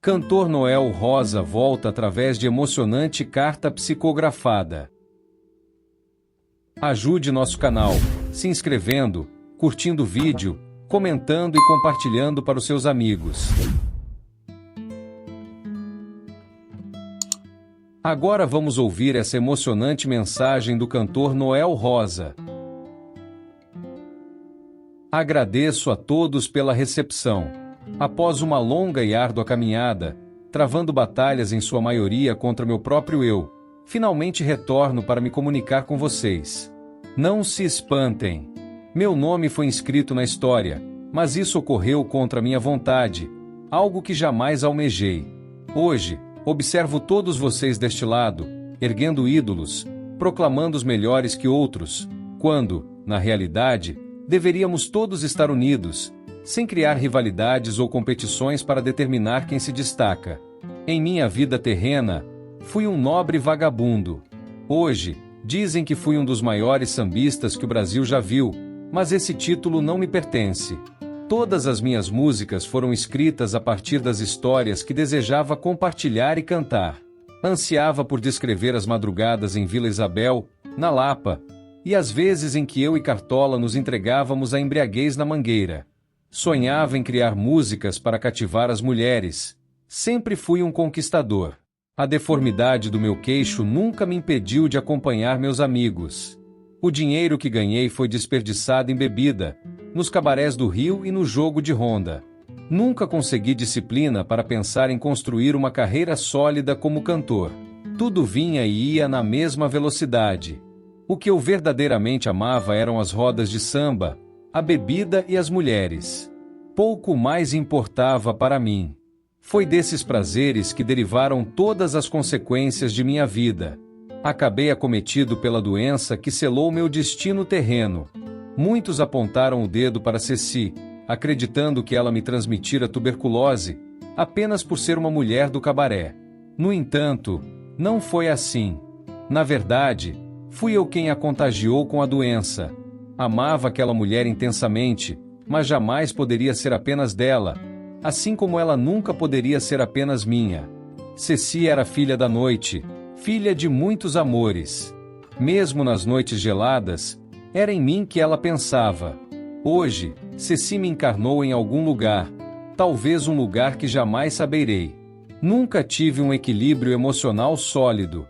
Cantor Noel Rosa volta através de emocionante carta psicografada. Ajude nosso canal, se inscrevendo, curtindo o vídeo, comentando e compartilhando para os seus amigos. Agora vamos ouvir essa emocionante mensagem do cantor Noel Rosa. Agradeço a todos pela recepção. Após uma longa e árdua caminhada, travando batalhas em sua maioria contra meu próprio eu, finalmente retorno para me comunicar com vocês. Não se espantem. Meu nome foi inscrito na história, mas isso ocorreu contra minha vontade, algo que jamais almejei. Hoje, observo todos vocês deste lado, erguendo ídolos, proclamando os melhores que outros, quando, na realidade, deveríamos todos estar unidos, sem criar rivalidades ou competições para determinar quem se destaca. Em minha vida terrena, fui um nobre vagabundo. Hoje, dizem que fui um dos maiores sambistas que o Brasil já viu, mas esse título não me pertence. Todas as minhas músicas foram escritas a partir das histórias que desejava compartilhar e cantar. Ansiava por descrever as madrugadas em Vila Isabel, na Lapa, e as vezes em que eu e Cartola nos entregávamos à embriaguez na Mangueira. Sonhava em criar músicas para cativar as mulheres. Sempre fui um conquistador. A deformidade do meu queixo nunca me impediu de acompanhar meus amigos. O dinheiro que ganhei foi desperdiçado em bebida, nos cabarés do Rio e no jogo de ronda. Nunca consegui disciplina para pensar em construir uma carreira sólida como cantor. Tudo vinha e ia na mesma velocidade. O que eu verdadeiramente amava eram as rodas de samba, a bebida e as mulheres. Pouco mais importava para mim. Foi desses prazeres que derivaram todas as consequências de minha vida. Acabei acometido pela doença que selou meu destino terreno. Muitos apontaram o dedo para Ceci, acreditando que ela me transmitira tuberculose, apenas por ser uma mulher do cabaré. No entanto, não foi assim. Na verdade, fui eu quem a contagiou com a doença. Amava aquela mulher intensamente, mas jamais poderia ser apenas dela, assim como ela nunca poderia ser apenas minha. Ceci era filha da noite, filha de muitos amores. Mesmo nas noites geladas, era em mim que ela pensava. Hoje, Ceci me encarnou em algum lugar, talvez um lugar que jamais saberei. Nunca tive um equilíbrio emocional sólido.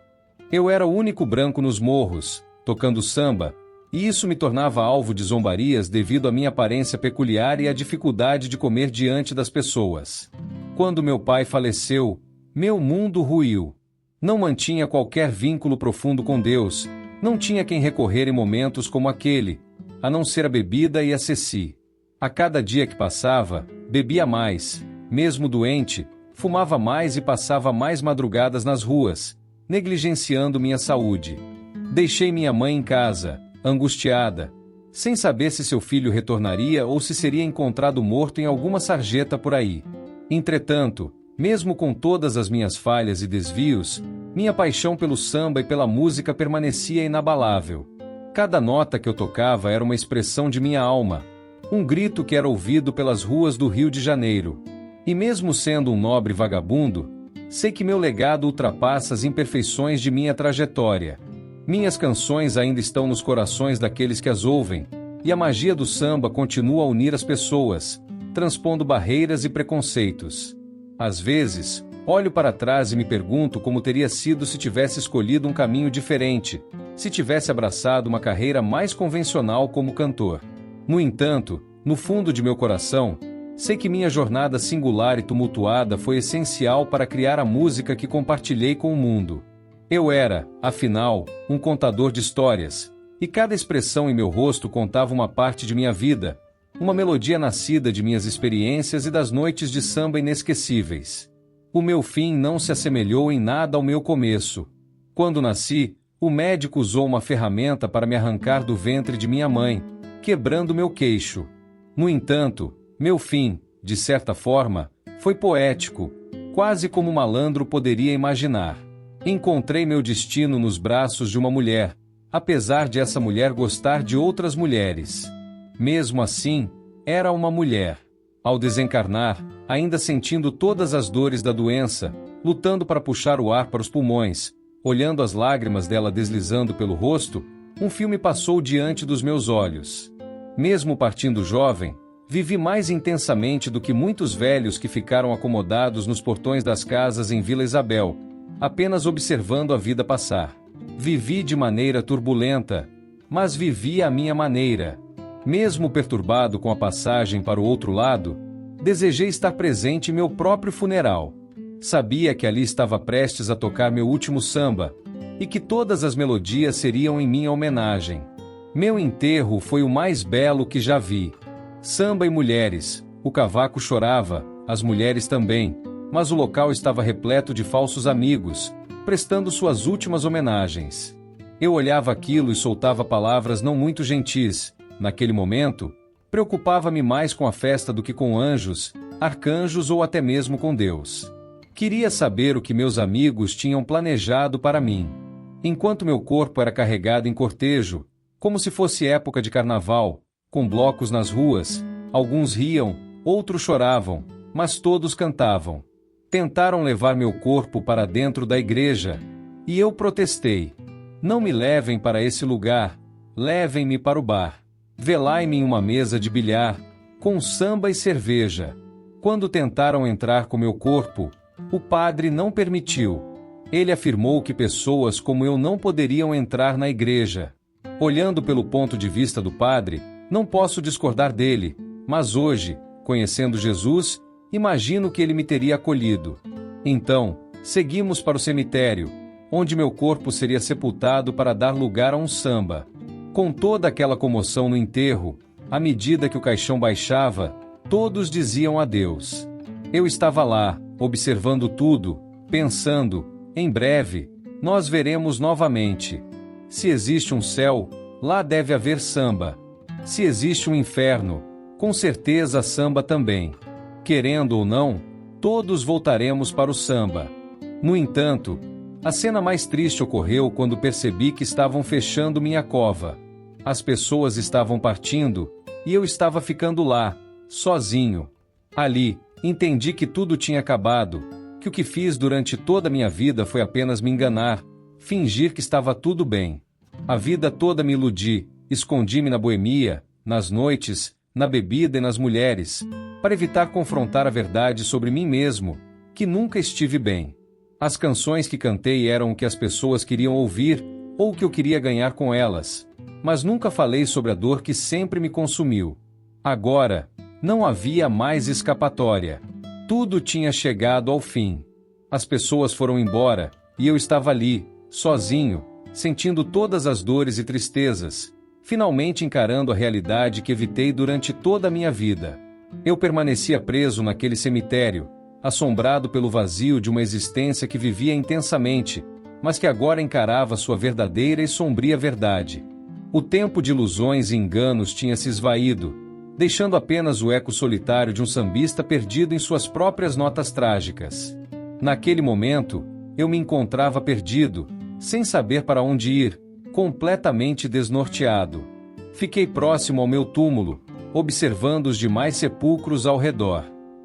Eu era o único branco nos morros, tocando samba, e isso me tornava alvo de zombarias devido à minha aparência peculiar e à dificuldade de comer diante das pessoas. Quando meu pai faleceu, meu mundo ruiu. Não mantinha qualquer vínculo profundo com Deus, não tinha quem recorrer em momentos como aquele, a não ser a bebida e a Ceci. A cada dia que passava, bebia mais, mesmo doente, fumava mais e passava mais madrugadas nas ruas, negligenciando minha saúde. Deixei minha mãe em casa, angustiada, sem saber se seu filho retornaria ou se seria encontrado morto em alguma sarjeta por aí. Entretanto, mesmo com todas as minhas falhas e desvios, minha paixão pelo samba e pela música permanecia inabalável. Cada nota que eu tocava era uma expressão de minha alma, um grito que era ouvido pelas ruas do Rio de Janeiro. E mesmo sendo um nobre vagabundo, sei que meu legado ultrapassa as imperfeições de minha trajetória. Minhas canções ainda estão nos corações daqueles que as ouvem, e a magia do samba continua a unir as pessoas, transpondo barreiras e preconceitos. Às vezes, olho para trás e me pergunto como teria sido se tivesse escolhido um caminho diferente, se tivesse abraçado uma carreira mais convencional como cantor. No entanto, no fundo de meu coração, sei que minha jornada singular e tumultuada foi essencial para criar a música que compartilhei com o mundo. Eu era, afinal, um contador de histórias, e cada expressão em meu rosto contava uma parte de minha vida, uma melodia nascida de minhas experiências e das noites de samba inesquecíveis. O meu fim não se assemelhou em nada ao meu começo. Quando nasci, o médico usou uma ferramenta para me arrancar do ventre de minha mãe, quebrando meu queixo. No entanto, meu fim, de certa forma, foi poético, quase como um malandro poderia imaginar. Encontrei meu destino nos braços de uma mulher, apesar de essa mulher gostar de outras mulheres. Mesmo assim, era uma mulher. Ao desencarnar, ainda sentindo todas as dores da doença, lutando para puxar o ar para os pulmões, olhando as lágrimas dela deslizando pelo rosto, um filme passou diante dos meus olhos. Mesmo partindo jovem, vivi mais intensamente do que muitos velhos que ficaram acomodados nos portões das casas em Vila Isabel, apenas observando a vida passar. Vivi de maneira turbulenta, mas vivi à minha maneira. Mesmo perturbado com a passagem para o outro lado, desejei estar presente em meu próprio funeral. Sabia que ali estava prestes a tocar meu último samba, e que todas as melodias seriam em minha homenagem. Meu enterro foi o mais belo que já vi. Samba e mulheres, o cavaco chorava, as mulheres também, mas o local estava repleto de falsos amigos, prestando suas últimas homenagens. Eu olhava aquilo e soltava palavras não muito gentis. Naquele momento, preocupava-me mais com a festa do que com anjos, arcanjos ou até mesmo com Deus. Queria saber o que meus amigos tinham planejado para mim. Enquanto meu corpo era carregado em cortejo, como se fosse época de carnaval, com blocos nas ruas, alguns riam, outros choravam, mas todos cantavam. Tentaram levar meu corpo para dentro da igreja, e eu protestei. Não me levem para esse lugar, levem-me para o bar. Velai-me em uma mesa de bilhar, com samba e cerveja. Quando tentaram entrar com meu corpo, o padre não permitiu. Ele afirmou que pessoas como eu não poderiam entrar na igreja. Olhando pelo ponto de vista do padre, não posso discordar dele, mas hoje, conhecendo Jesus, imagino que ele me teria acolhido. Então, seguimos para o cemitério, onde meu corpo seria sepultado para dar lugar a um samba. Com toda aquela comoção no enterro, à medida que o caixão baixava, todos diziam adeus. Eu estava lá, observando tudo, pensando, em breve, nós veremos novamente. Se existe um céu, lá deve haver samba. Se existe um inferno, com certeza samba também. Querendo ou não, todos voltaremos para o samba. No entanto, a cena mais triste ocorreu quando percebi que estavam fechando minha cova. As pessoas estavam partindo, e eu estava ficando lá, sozinho. Ali, entendi que tudo tinha acabado, que o que fiz durante toda a minha vida foi apenas me enganar, fingir que estava tudo bem. A vida toda me iludi, escondi-me na boemia, nas noites, na bebida e nas mulheres, para evitar confrontar a verdade sobre mim mesmo, que nunca estive bem. As canções que cantei eram o que as pessoas queriam ouvir, ou o que eu queria ganhar com elas, mas nunca falei sobre a dor que sempre me consumiu. Agora, não havia mais escapatória. Tudo tinha chegado ao fim. As pessoas foram embora, e eu estava ali, sozinho, sentindo todas as dores e tristezas, finalmente encarando a realidade que evitei durante toda a minha vida. Eu permanecia preso naquele cemitério, assombrado pelo vazio de uma existência que vivia intensamente, mas que agora encarava sua verdadeira e sombria verdade. O tempo de ilusões e enganos tinha se esvaído, deixando apenas o eco solitário de um sambista perdido em suas próprias notas trágicas. Naquele momento, eu me encontrava perdido, sem saber para onde ir, completamente desnorteado. Fiquei próximo ao meu túmulo, observando os demais sepulcros ao redor.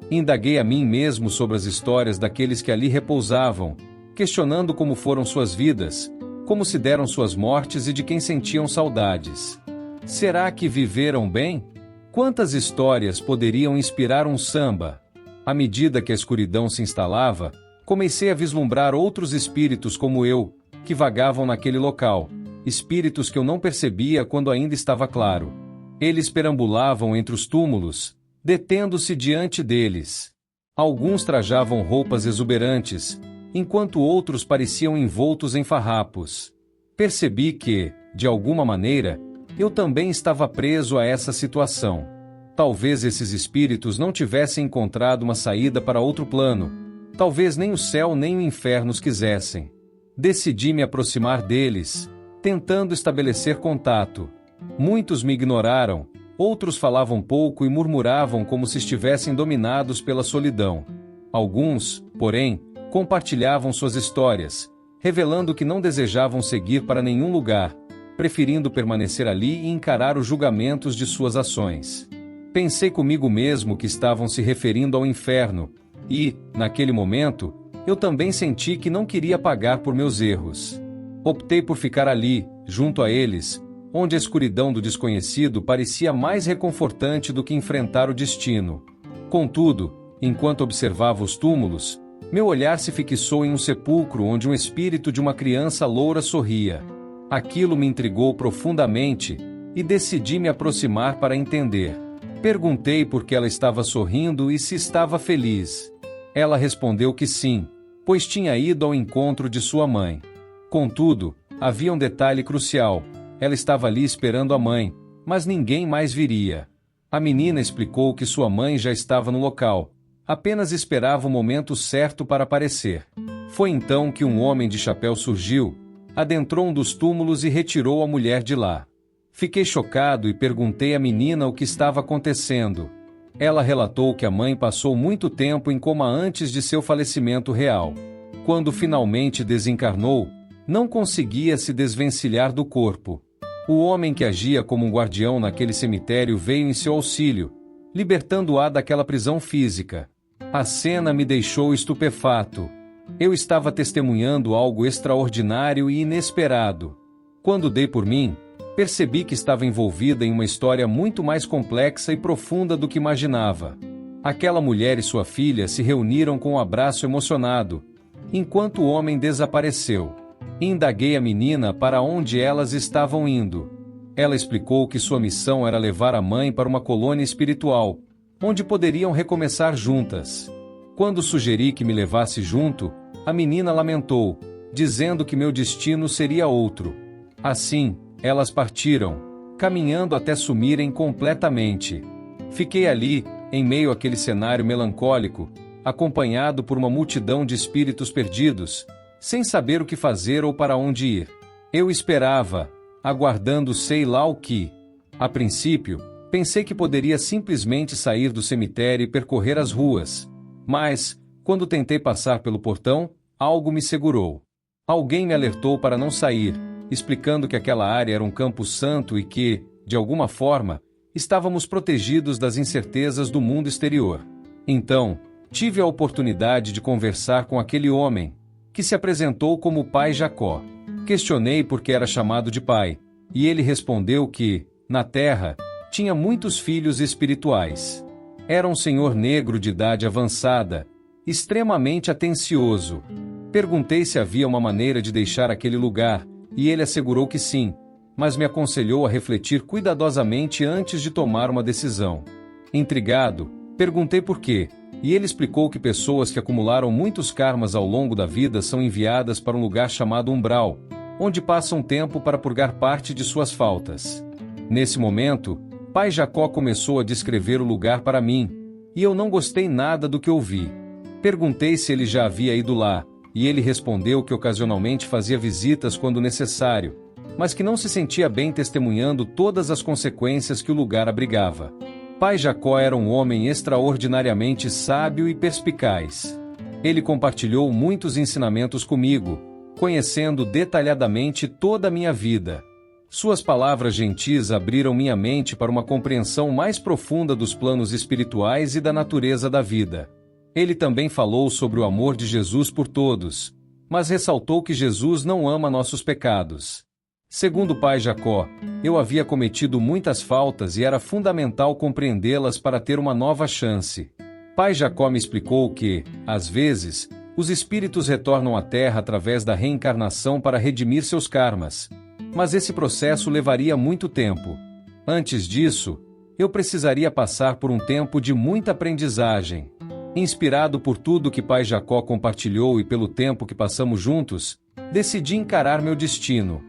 Indaguei a mim mesmo sobre as histórias daqueles que ali repousavam, questionando como foram suas vidas, como se deram suas mortes e de quem sentiam saudades. Será que viveram bem? Quantas histórias poderiam inspirar um samba? À medida que a escuridão se instalava, comecei a vislumbrar outros espíritos como eu, que vagavam naquele local, espíritos que eu não percebia quando ainda estava claro. Eles perambulavam entre os túmulos, detendo-se diante deles. Alguns trajavam roupas exuberantes, enquanto outros pareciam envoltos em farrapos. Percebi que, de alguma maneira, eu também estava preso a essa situação. Talvez esses espíritos não tivessem encontrado uma saída para outro plano. Talvez nem o céu nem o inferno os quisessem. Decidi me aproximar deles, tentando estabelecer contato. Muitos me ignoraram, outros falavam pouco e murmuravam como se estivessem dominados pela solidão. Alguns, porém, compartilhavam suas histórias, revelando que não desejavam seguir para nenhum lugar, preferindo permanecer ali e encarar os julgamentos de suas ações. Pensei comigo mesmo que estavam se referindo ao inferno, e, naquele momento, eu também senti que não queria pagar por meus erros. Optei por ficar ali, junto a eles, onde a escuridão do desconhecido parecia mais reconfortante do que enfrentar o destino. Contudo, enquanto observava os túmulos, meu olhar se fixou em um sepulcro onde um espírito de uma criança loura sorria. Aquilo me intrigou profundamente, e decidi me aproximar para entender. Perguntei por que ela estava sorrindo e se estava feliz. Ela respondeu que sim, pois tinha ido ao encontro de sua mãe. Contudo, havia um detalhe crucial. Ela estava ali esperando a mãe, mas ninguém mais viria. A menina explicou que sua mãe já estava no local, apenas esperava o momento certo para aparecer. Foi então que um homem de chapéu surgiu, adentrou um dos túmulos e retirou a mulher de lá. Fiquei chocado e perguntei à menina o que estava acontecendo. Ela relatou que a mãe passou muito tempo em coma antes de seu falecimento real. Quando finalmente desencarnou, não conseguia se desvencilhar do corpo. O homem que agia como um guardião naquele cemitério veio em seu auxílio, libertando-a daquela prisão física. A cena me deixou estupefato. Eu estava testemunhando algo extraordinário e inesperado. Quando dei por mim, percebi que estava envolvida em uma história muito mais complexa e profunda do que imaginava. Aquela mulher e sua filha se reuniram com um abraço emocionado, enquanto o homem desapareceu. Indaguei a menina para onde elas estavam indo. Ela explicou que sua missão era levar a mãe para uma colônia espiritual, onde poderiam recomeçar juntas. Quando sugeri que me levasse junto, a menina lamentou, dizendo que meu destino seria outro. Assim, elas partiram, caminhando até sumirem completamente. Fiquei ali, em meio àquele cenário melancólico, acompanhado por uma multidão de espíritos perdidos, sem saber o que fazer ou para onde ir. Eu esperava, aguardando sei lá o que. A princípio, pensei que poderia simplesmente sair do cemitério e percorrer as ruas. Mas, quando tentei passar pelo portão, algo me segurou. Alguém me alertou para não sair, explicando que aquela área era um campo santo e que, de alguma forma, estávamos protegidos das incertezas do mundo exterior. Então, tive a oportunidade de conversar com aquele homem, que se apresentou como o pai Jacó. Questionei por que era chamado de pai, e ele respondeu que, na terra, tinha muitos filhos espirituais. Era um senhor negro de idade avançada, extremamente atencioso. Perguntei se havia uma maneira de deixar aquele lugar, e ele assegurou que sim, mas me aconselhou a refletir cuidadosamente antes de tomar uma decisão. Intrigado, perguntei por quê, e ele explicou que pessoas que acumularam muitos karmas ao longo da vida são enviadas para um lugar chamado umbral, onde passam tempo para purgar parte de suas faltas. Nesse momento, pai Jacó começou a descrever o lugar para mim, e eu não gostei nada do que ouvi. Perguntei se ele já havia ido lá, e ele respondeu que ocasionalmente fazia visitas quando necessário, mas que não se sentia bem testemunhando todas as consequências que o lugar abrigava. Pai Jacó era um homem extraordinariamente sábio e perspicaz. Ele compartilhou muitos ensinamentos comigo, conhecendo detalhadamente toda a minha vida. Suas palavras gentis abriram minha mente para uma compreensão mais profunda dos planos espirituais e da natureza da vida. Ele também falou sobre o amor de Jesus por todos, mas ressaltou que Jesus não ama nossos pecados. Segundo o pai Jacó, eu havia cometido muitas faltas e era fundamental compreendê-las para ter uma nova chance. Pai Jacó me explicou que, às vezes, os espíritos retornam à Terra através da reencarnação para redimir seus karmas, mas esse processo levaria muito tempo. Antes disso, eu precisaria passar por um tempo de muita aprendizagem. Inspirado por tudo que pai Jacó compartilhou e pelo tempo que passamos juntos, decidi encarar meu destino.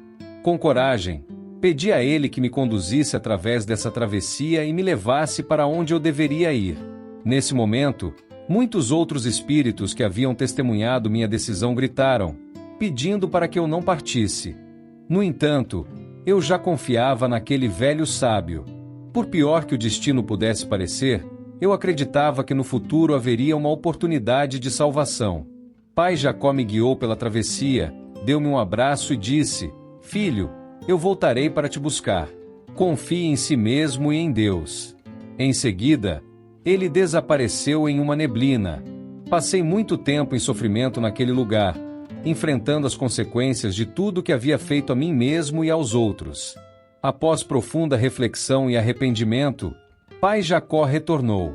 Com coragem, pedi a ele que me conduzisse através dessa travessia e me levasse para onde eu deveria ir. Nesse momento, muitos outros espíritos que haviam testemunhado minha decisão gritaram, pedindo para que eu não partisse. No entanto, eu já confiava naquele velho sábio. Por pior que o destino pudesse parecer, eu acreditava que no futuro haveria uma oportunidade de salvação. Pai Jacó me guiou pela travessia, deu-me um abraço e disse: "Filho, eu voltarei para te buscar. Confie em si mesmo e em Deus." Em seguida, ele desapareceu em uma neblina. Passei muito tempo em sofrimento naquele lugar, enfrentando as consequências de tudo que havia feito a mim mesmo e aos outros. Após profunda reflexão e arrependimento, pai Jacó retornou.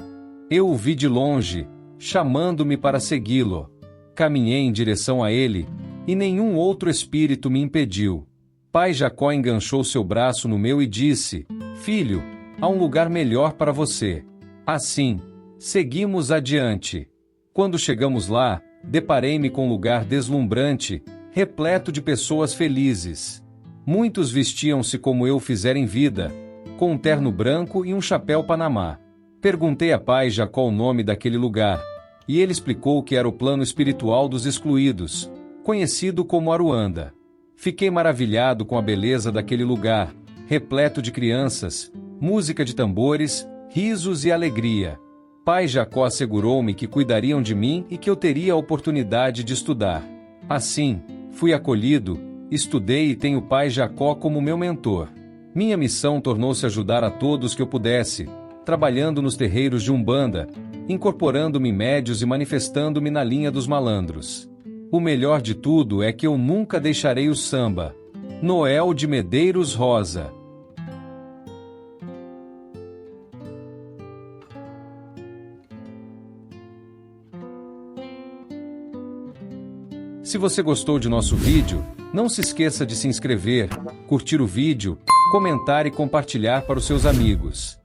Eu o vi de longe, chamando-me para segui-lo. Caminhei em direção a ele, e nenhum outro espírito me impediu. Pai Jacó enganchou seu braço no meu e disse: Filho, há um lugar melhor para você. Assim, seguimos adiante. Quando chegamos lá, deparei-me com um lugar deslumbrante, repleto de pessoas felizes. Muitos vestiam-se como eu fizera em vida, com um terno branco e um chapéu panamá. Perguntei a pai Jacó o nome daquele lugar, e ele explicou que era o plano espiritual dos excluídos, conhecido como Aruanda. Fiquei maravilhado com a beleza daquele lugar, repleto de crianças, música de tambores, risos e alegria. Pai Jacó assegurou-me que cuidariam de mim e que eu teria a oportunidade de estudar. Assim, fui acolhido, estudei e tenho pai Jacó como meu mentor. Minha missão tornou-se ajudar a todos que eu pudesse, trabalhando nos terreiros de Umbanda, incorporando-me médios e manifestando-me na linha dos malandros. O melhor de tudo é que eu nunca deixarei o samba. Noel de Medeiros Rosa. Se você gostou de nosso vídeo, não se esqueça de se inscrever, curtir o vídeo, comentar e compartilhar para os seus amigos.